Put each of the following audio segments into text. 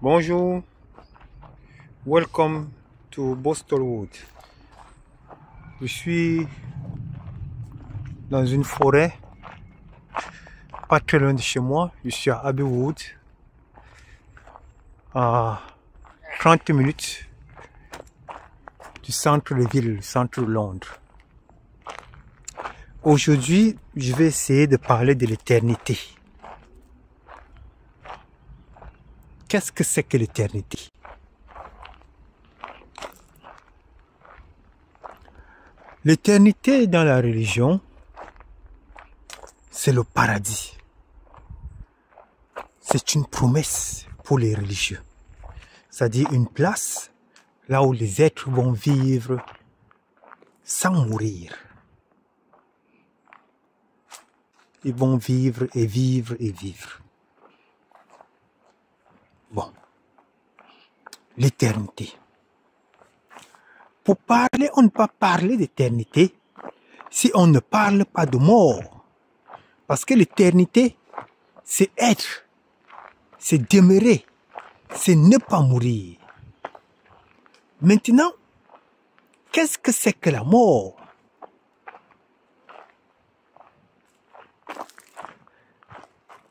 Bonjour, welcome to Bostonwood. Je suis dans une forêt, pas très loin de chez moi. Je suis à Abbeywood, à 30 minutes du centre de ville, le centre de Londres. Aujourd'hui, je vais essayer de parler de l'éternité. Qu'est-ce que c'est que l'éternité? L'éternité dans la religion, c'est le paradis. C'est une promesse pour les religieux. C'est-à-dire une place là où les êtres vont vivre sans mourir. Ils vont vivre et vivre et vivre. Bon, l'éternité. Pour parler, on ne peut pas parler d'éternité si on ne parle pas de mort. Parce que l'éternité, c'est être, c'est demeurer, c'est ne pas mourir. Maintenant, qu'est-ce que c'est que la mort?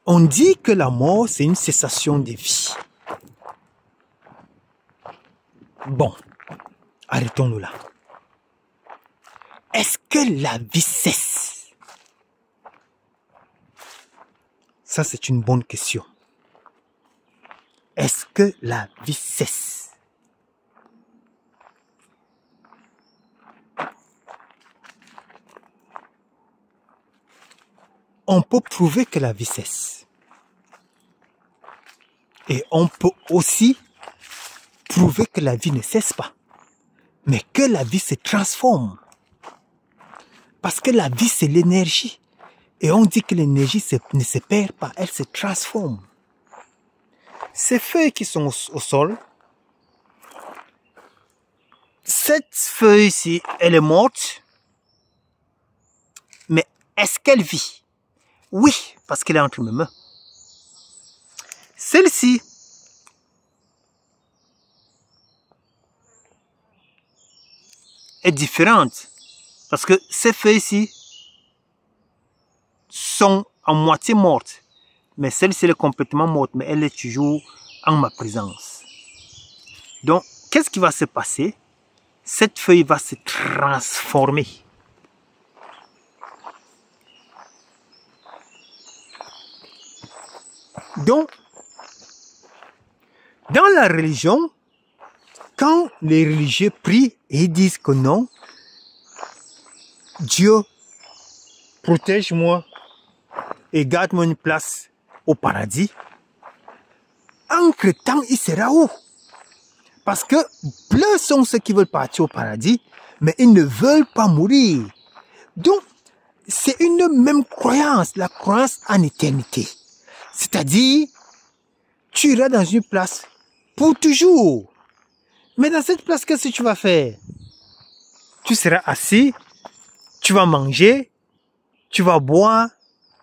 On dit que la mort, c'est une cessation de vie. Bon, arrêtons-nous là. Est-ce que la vie cesse? Ça, c'est une bonne question. Est-ce que la vie cesse? On peut prouver que la vie cesse. Et on peut aussi prouver que la vie ne cesse pas, mais que la vie se transforme. Parce que la vie, c'est l'énergie. Et on dit que l'énergie ne se perd pas, elle se transforme. Ces feuilles qui sont au sol, cette feuille-ci, elle est morte, mais est-ce qu'elle vit? Oui, parce qu'elle est entre mes mains. Celle-ci, est différente parce que ces feuilles-ci sont en moitié mortes, mais celle-ci est complètement morte, mais elle est toujours en ma présence. Donc, qu'est-ce qui va se passer? Cette feuille va se transformer. Donc, dans la religion, quand les religieux prient et disent que non, Dieu, protège-moi et garde-moi une place au paradis, entre-temps, il sera où? Parce que plein sont ceux qui veulent partir au paradis, mais ils ne veulent pas mourir. Donc, c'est une même croyance, la croyance en éternité. C'est-à-dire, tu iras dans une place pour toujours. Mais dans cette place, qu'est-ce que tu vas faire? Tu seras assis, tu vas manger, tu vas boire.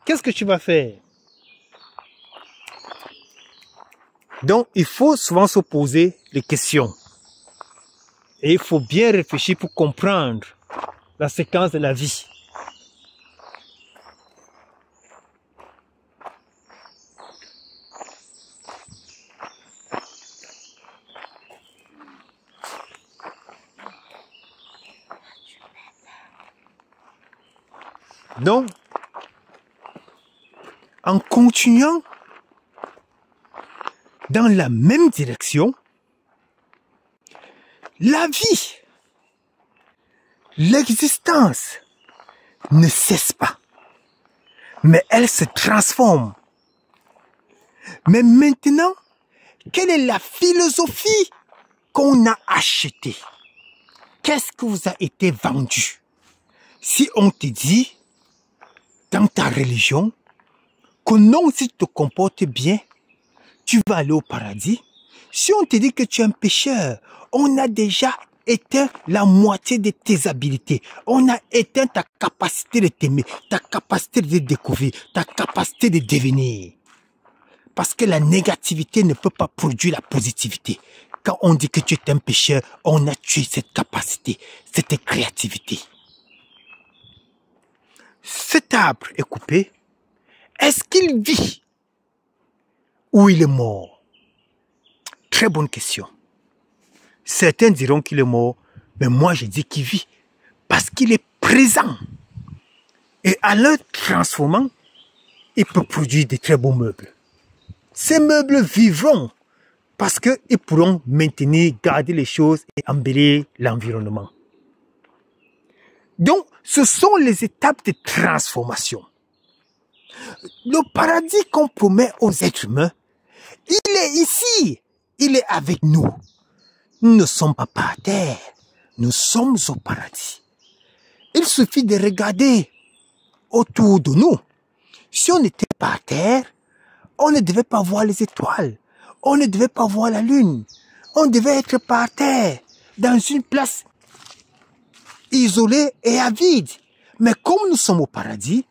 Qu'est-ce que tu vas faire? Donc, il faut souvent se poser des questions. Et il faut bien réfléchir pour comprendre la séquence de la vie. Donc, en continuant dans la même direction, la vie, l'existence ne cesse pas, mais elle se transforme. Mais maintenant, quelle est la philosophie qu'on a achetée? Qu'est-ce que vous a été vendu? Si on te dit, dans ta religion, que non, si tu te comportes bien, tu vas aller au paradis. Si on te dit que tu es un pécheur, on a déjà éteint la moitié de tes habilités. On a éteint ta capacité de t'aimer, ta capacité de découvrir, ta capacité de devenir. Parce que la négativité ne peut pas produire la positivité. Quand on dit que tu es un pécheur, on a tué cette capacité, cette créativité. Cet arbre est coupé. Est-ce qu'il vit ou il est mort? Très bonne question. Certains diront qu'il est mort, mais moi je dis qu'il vit parce qu'il est présent. Et en le transformant, il peut produire de très beaux meubles. Ces meubles vivront parce qu'ils pourront maintenir, garder les choses et embellir l'environnement. Donc, ce sont les étapes de transformation. Le paradis qu'on promet aux êtres humains, il est ici, il est avec nous. Nous ne sommes pas par terre, nous sommes au paradis. Il suffit de regarder autour de nous. Si on était par terre, on ne devait pas voir les étoiles, on ne devait pas voir la lune, on devait être par terre, dans une place isolée et avide. Mais comme nous sommes au paradis,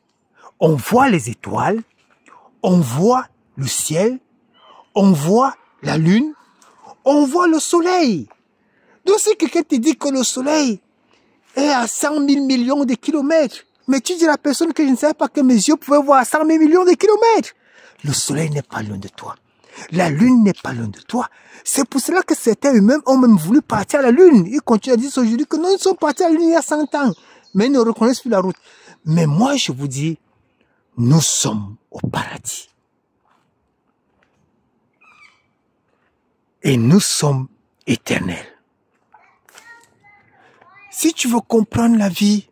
on voit les étoiles, on voit le ciel, on voit la lune, on voit le soleil. Donc si quelqu'un te dit que le soleil est à 100 000 millions de kilomètres, mais tu dis à la personne que je ne savais pas que mes yeux pouvaient voir à 100 000 millions de kilomètres. Le soleil n'est pas loin de toi. La lune n'est pas loin de toi. C'est pour cela que certains eux-mêmes ont même voulu partir à la lune. Ils continuent à dire aujourd'hui que non, ils sont partis à la lune il y a 100 ans. Mais ils ne reconnaissent plus la route. Mais moi, je vous dis, nous sommes au paradis. Et nous sommes éternels. Si tu veux comprendre la vie,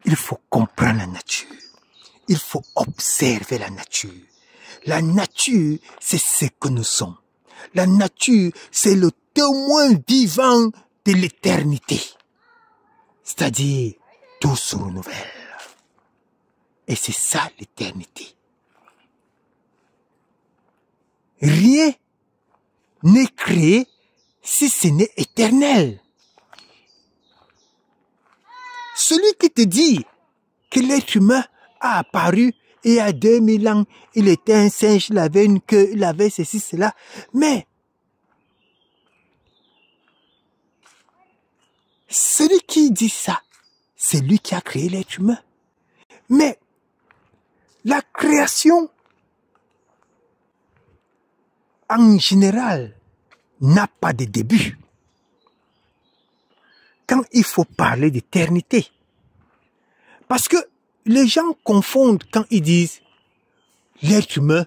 il faut comprendre la nature. Il faut observer la nature. La nature, c'est ce que nous sommes. La nature, c'est le témoin vivant de l'éternité. C'est-à-dire, tout se renouvelle. Et c'est ça l'éternité. Rien n'est créé si ce n'est éternel. Celui qui te dit que l'être humain a apparu et il y a 2000 ans, il était un singe, il avait une queue, il avait ceci, cela. Mais celui qui dit ça, c'est lui qui a créé l'être humain. Mais la création, en général, n'a pas de début. Quand il faut parler d'éternité. Parce que les gens confondent quand ils disent l'être humain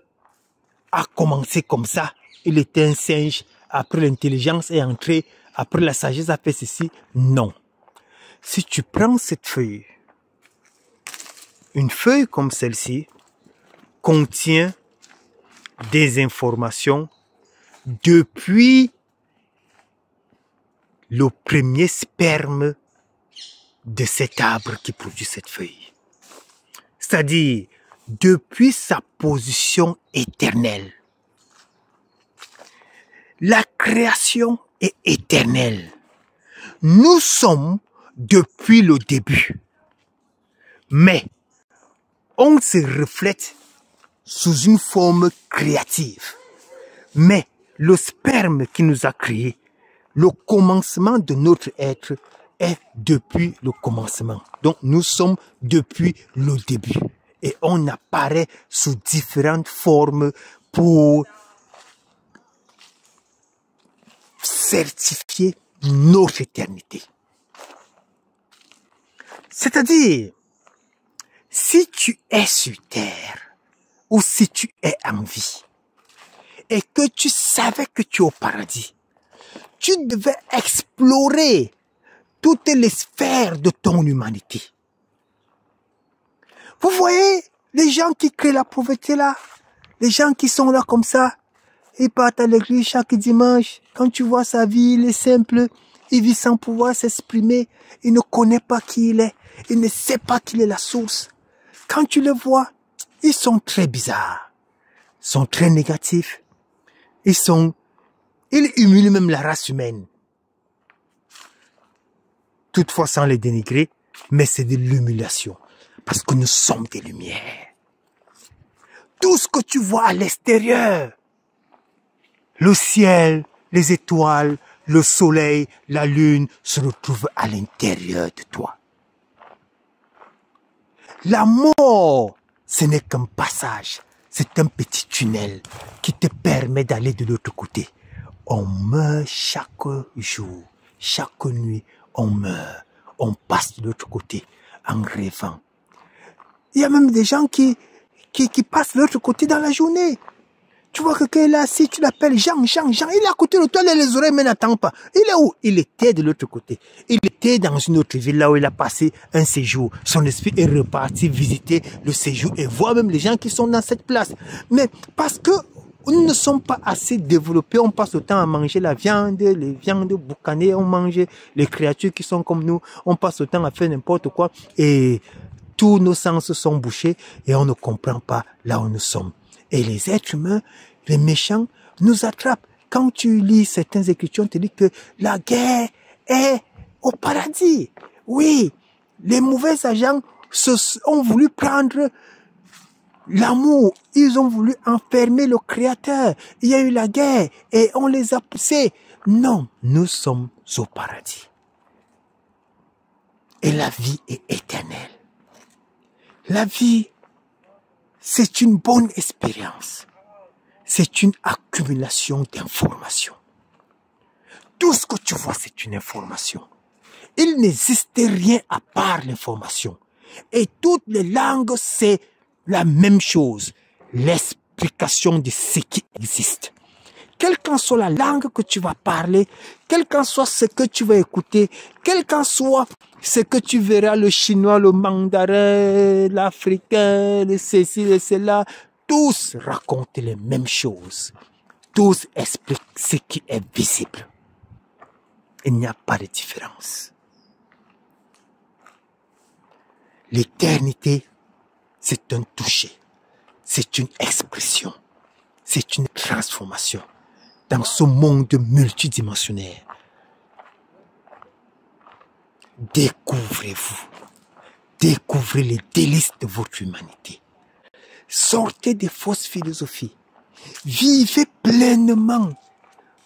a commencé comme ça, il était un singe, après l'intelligence est entrée, après la sagesse a fait ceci. Non. Si tu prends cette feuille, une feuille comme celle-ci contient des informations depuis le premier sperme de cet arbre qui produit cette feuille. C'est-à-dire, depuis sa position éternelle. La création est éternelle. Nous sommes depuis le début. Mais, on se reflète sous une forme créative. Mais, le sperme qui nous a créés, le commencement de notre être est depuis le commencement. Donc, nous sommes depuis le début. Et on apparaît sous différentes formes pour certifier notre éternité. C'est-à-dire, si tu es sur terre ou si tu es en vie et que tu savais que tu es au paradis, tu devais explorer toutes les sphères de ton humanité. Vous voyez les gens qui créent la pauvreté là, les gens qui sont là comme ça, ils partent à l'église chaque dimanche. Quand tu vois sa vie, il est simple, il vit sans pouvoir s'exprimer, il ne connaît pas qui il est, il ne sait pas qu'il est la source. Quand tu les vois, ils sont très bizarres, ils sont très négatifs, ils humilient même la race humaine. Toutefois sans les dénigrer, mais c'est de l'humiliation. Parce que nous sommes des lumières. Tout ce que tu vois à l'extérieur, Le ciel, les étoiles, le soleil, la lune se retrouvent à l'intérieur de toi. La mort, ce n'est qu'un passage, c'est un petit tunnel qui te permet d'aller de l'autre côté. On meurt chaque jour, chaque nuit, on meurt, on passe de l'autre côté en rêvant. Il y a même des gens qui passent de l'autre côté dans la journée. Tu vois que quelqu'un est là, si tu l'appelles Jean, il est à côté de toi, les oreilles mais n'attend pas. Il est où? Il était de l'autre côté. Il était dans une autre ville, là où il a passé un séjour. Son esprit est reparti visiter le séjour et voir même les gens qui sont dans cette place. Mais parce que nous ne sommes pas assez développés, on passe le temps à manger la viande, les viandes boucanées, on mange les créatures qui sont comme nous, on passe le temps à faire n'importe quoi et tous nos sens sont bouchés et on ne comprend pas là où nous sommes. Et les êtres humains, les méchants, nous attrapent. Quand tu lis certaines écritures, on te dit que la guerre est au paradis. Oui, les mauvais agents ont voulu prendre l'amour. Ils ont voulu enfermer le Créateur. Il y a eu la guerre et on les a poussés. Non, nous sommes au paradis. Et la vie est éternelle. La vie, c'est une bonne expérience. C'est une accumulation d'informations. Tout ce que tu vois, c'est une information. Il n'existe rien à part l'information. Et toutes les langues, c'est la même chose. L'explication de ce qui existe. Quelle qu'en soit la langue que tu vas parler, quel qu'en soit ce que tu vas écouter, quel qu'en soit ce que tu verras, le chinois, le mandarin, l'africain, le ceci, le cela, tous racontent les mêmes choses. Tous expliquent ce qui est visible. Il n'y a pas de différence. L'éternité, c'est un toucher, c'est une expression, c'est une transformation dans ce monde multidimensionnel. Découvrez-vous, découvrez les délices de votre humanité. Sortez des fausses philosophies, vivez pleinement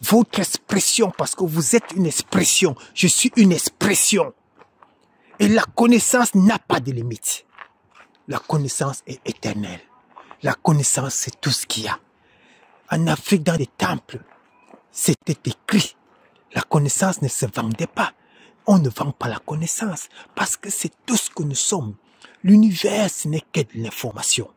votre expression parce que vous êtes une expression, je suis une expression. Et la connaissance n'a pas de limite. La connaissance est éternelle. La connaissance, c'est tout ce qu'il y a. En Afrique, dans les temples, c'était écrit. La connaissance ne se vendait pas. On ne vend pas la connaissance parce que c'est tout ce que nous sommes. L'univers, ce n'est que de l'information.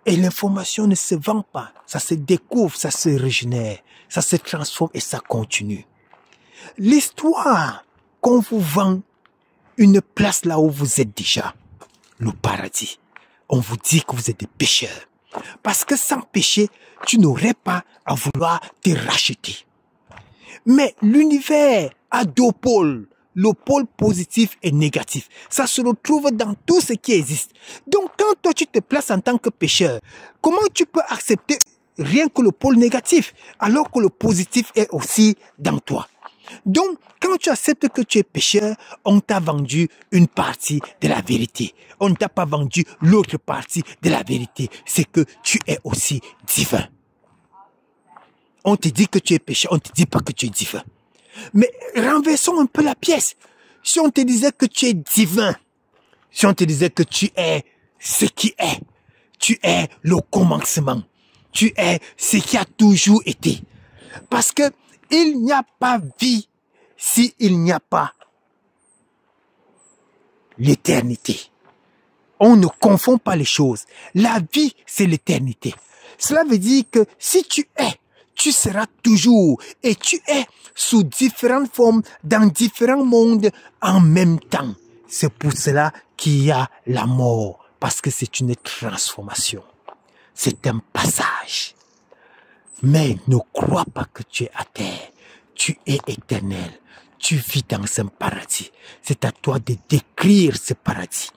Et l'information ne se vend pas. Ça se découvre, ça se régénère, ça se transforme et ça continue. L'histoire qu'on vous vend une place là où vous êtes déjà, le paradis. On vous dit que vous êtes des pécheurs. Parce que sans péché, tu n'aurais pas à vouloir te racheter. Mais l'univers a deux pôles. Le pôle positif et négatif. Ça se retrouve dans tout ce qui existe. Donc quand toi tu te places en tant que pécheur, comment tu peux accepter rien que le pôle négatif alors que le positif est aussi dans toi? Donc, quand tu acceptes que tu es pécheur, on t'a vendu une partie de la vérité. On ne t'a pas vendu l'autre partie de la vérité. C'est que tu es aussi divin. On te dit que tu es pécheur, on ne te dit pas que tu es divin. Mais renversons un peu la pièce. Si on te disait que tu es divin, si on te disait que tu es ce qui est, tu es le commencement, tu es ce qui a toujours été. Parce que il n'y a pas vie s'il n'y a pas l'éternité. On ne confond pas les choses. La vie, c'est l'éternité. Cela veut dire que si tu es, tu seras toujours. Et tu es sous différentes formes, dans différents mondes en même temps. C'est pour cela qu'il y a la mort. Parce que c'est une transformation. C'est un passage. Mais ne crois pas que tu es à terre. Tu es éternel. Tu vis dans un paradis. C'est à toi de décrire ce paradis.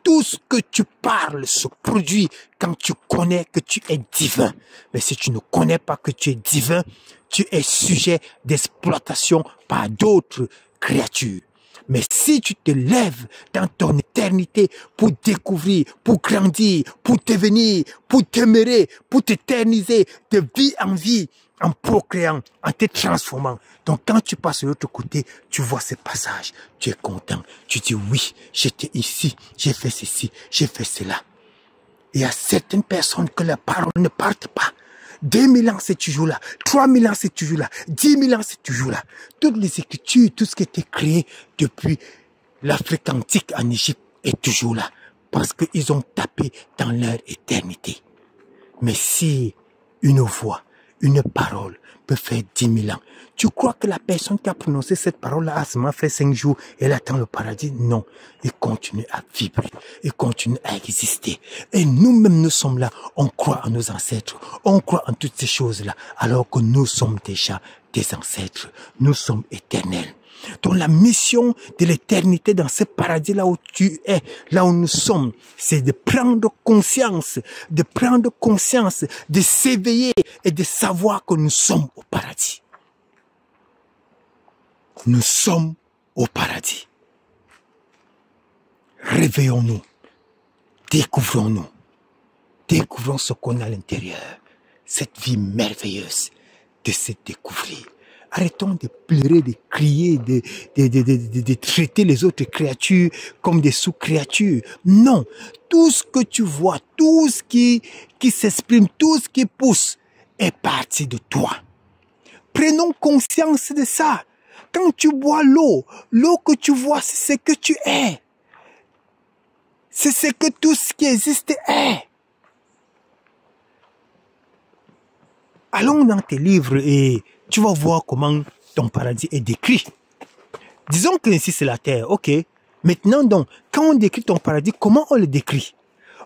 Tout ce que tu parles se produit quand tu connais que tu es divin. Mais si tu ne connais pas que tu es divin, tu es sujet d'exploitation par d'autres créatures. Mais si tu te lèves dans ton l'éternité pour découvrir, pour grandir, pour devenir, pour demeurer, pour t'éterniser de vie en vie, en procréant, en te transformant. Donc quand tu passes de l'autre côté, tu vois ces passages, tu es content, tu dis oui, j'étais ici, j'ai fait ceci, j'ai fait cela. Il y a certaines personnes que leurs paroles ne partent pas. 2000 ans, c'est toujours là. 3000 ans, c'est toujours là. 10 000 ans, c'est toujours là. Toutes les écritures, tout ce qui a été créé depuis l'Afrique antique en Égypte est toujours là. Parce qu'ils ont tapé dans leur éternité. Mais si une voix, une parole peut faire 10 000 ans, tu crois que la personne qui a prononcé cette parole-là a seulement fait 5 jours et elle attend le paradis? Non. Il continue à vibrer. Il continue à exister. Et nous-mêmes, nous sommes là. On croit en nos ancêtres. On croit en toutes ces choses-là. Alors que nous sommes déjà des ancêtres. Nous sommes éternels. Donc la mission de l'éternité dans ce paradis-là où tu es, là où nous sommes, c'est de prendre conscience, de s'éveiller et de savoir que nous sommes au paradis. Nous sommes au paradis. Réveillons-nous, découvrons-nous, découvrons ce qu'on a à l'intérieur, cette vie merveilleuse de se découvrir. Arrêtons de pleurer, de crier, de traiter les autres créatures comme des sous-créatures. Non, tout ce que tu vois, tout ce qui s'exprime, tout ce qui pousse est parti de toi. Prenons conscience de ça. Quand tu bois l'eau que tu vois, c'est ce que tu es. C'est ce que tout ce qui existe est. Allons dans tes livres et tu vas voir comment ton paradis est décrit. Disons que ici c'est la terre, ok. Maintenant donc, quand on décrit ton paradis, comment on le décrit?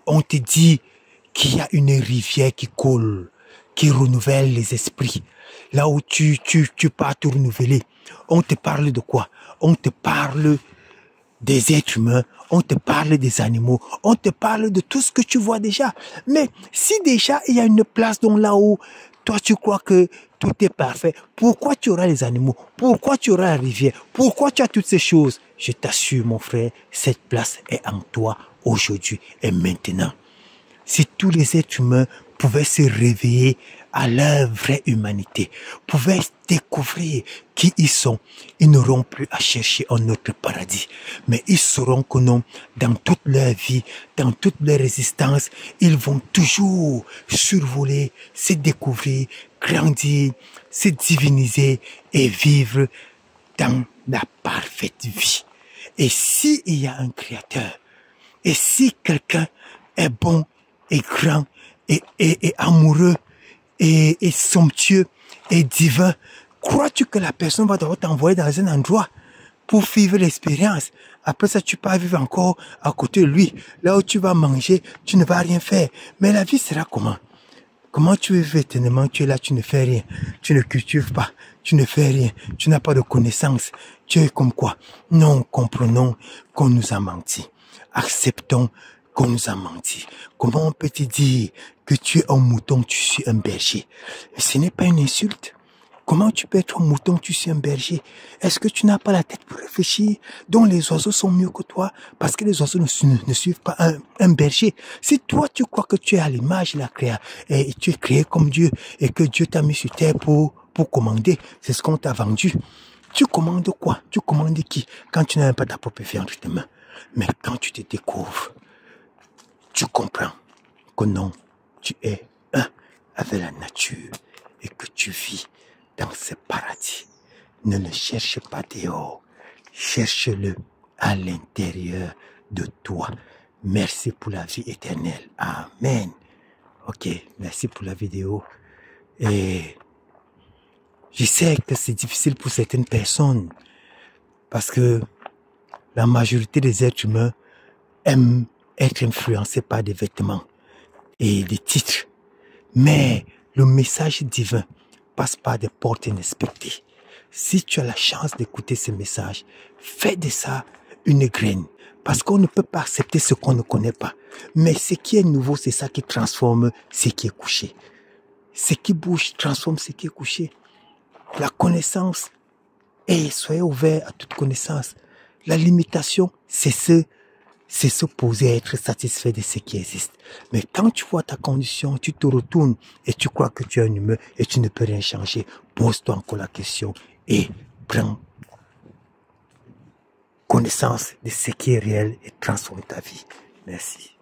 On te dit qu'il y a une rivière qui coule, qui renouvelle les esprits. Là où tu pars te renouveler. On te parle de quoi? On te parle des êtres humains, on te parle des animaux, on te parle de tout ce que tu vois déjà. Mais si déjà il y a une place donc là où toi tu crois que tout est parfait, pourquoi tu auras les animaux? Pourquoi tu auras la rivière? Pourquoi tu as toutes ces choses? Je t'assure mon frère, cette place est en toi aujourd'hui et maintenant. Si tous les êtres humains pouvaient se réveiller à leur vraie humanité, pouvaient découvrir qui ils sont, ils n'auront plus à chercher un autre paradis. Mais ils sauront que non, dans toute leur vie, dans toute leur résistance, ils vont toujours survoler, se découvrir, grandir, se diviniser et vivre dans la parfaite vie. Et s'il y a un créateur, et si quelqu'un est bon, et grand, et amoureux, et somptueux, et divin, crois-tu que la personne va devoir t'envoyer dans un endroit pour vivre l'expérience? Après ça, tu peux vivre encore à côté de lui. Là où tu vas manger, tu ne vas rien faire. Mais la vie sera comment? Comment tu vis éternellement? Tu es là, tu ne fais rien. Tu ne cultives pas. Tu ne fais rien. Tu n'as pas de connaissances. Tu es comme quoi? Non, comprenons qu'on nous a menti. Acceptons qu'on nous a menti. Comment on peut te dire que tu es un mouton, tu suis un berger? Ce n'est pas une insulte. Comment tu peux être un mouton, tu suis un berger? Est-ce que tu n'as pas la tête pour réfléchir? Donc les oiseaux sont mieux que toi parce que les oiseaux ne suivent pas un berger. Si toi tu crois que tu es à l'image de la création et tu es créé comme Dieu et que Dieu t'a mis sur terre pour commander, c'est ce qu'on t'a vendu. Tu commandes quoi? Tu commandes qui? Quand tu n'as même pas ta propre vie entre tes mains. Mais quand tu te découvres, tu comprends que non, tu es un avec la nature et que tu vis dans ce paradis. Ne le cherche pas dehors, cherche-le à l'intérieur de toi. Merci pour la vie éternelle. Amen. Ok, merci pour la vidéo. Et je sais que c'est difficile pour certaines personnes parce que la majorité des êtres humains aiment être influencés par des vêtements et des titres. Mais le message divin passe par des portes inexpectées. Si tu as la chance d'écouter ce message, fais de ça une graine. Parce qu'on ne peut pas accepter ce qu'on ne connaît pas. Mais ce qui est nouveau, c'est ça qui transforme ce qui est couché. Ce qui bouge transforme ce qui est couché. La connaissance, et soyez ouverts à toute connaissance. La limitation, c'est c'est s'opposer à être satisfait de ce qui existe. Mais quand tu vois ta condition, tu te retournes et tu crois que tu es un humain et tu ne peux rien changer. Pose-toi encore la question et prends connaissance de ce qui est réel et transforme ta vie. Merci.